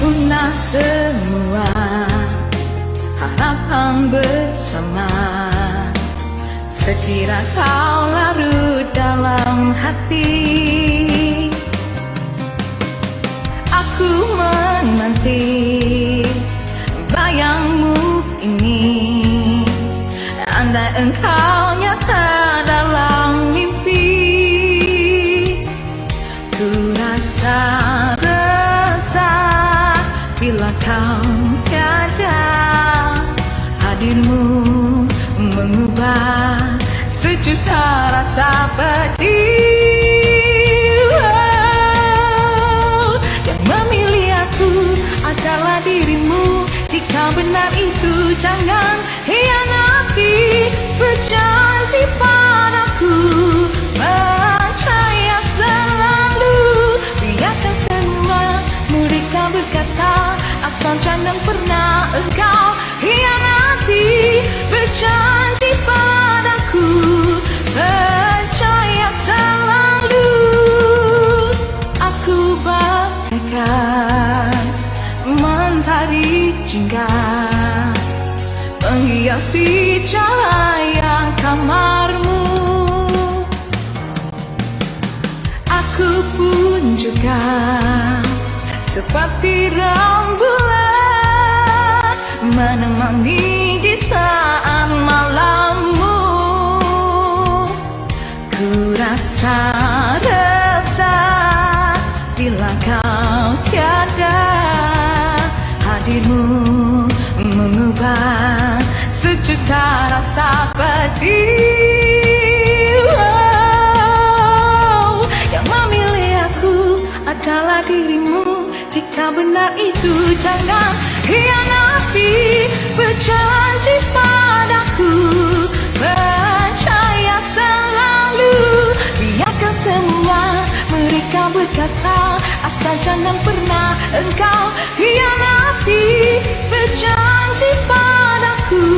punah semua harapan bersama. Sekira kau larut dalam hati, aku menanti bayangmu ini. Andai engkau nyata dalam mimpi, ku rasa resah bila kau tiada. Hadirmu mengubah sejuta rasa pedih. Yang memilih aku adalah dirimu. Jika benar itu jangan hianati. Berjanji padaku, percaya selalu. Biarkan semua mereka berkata, asal jangan pernah engkau hianati. Berjanji padaku, percaya selalu. Aku bagaikan mentari jingga menghiasi cahaya kamarmu. Aku pun juga seperti rembulan menemani di saat malammu. Ku rasa resah bila kau tiada. Hadirmu mengubah sejuta rasa pedih. Yang memilih aku adalah dirimu. Jika benar itu jangan hianati. Berjanji padaku, percaya selalu. Biarkan semua mereka berkata, asal jangan pernah engkau hianati. Berjanji padaku,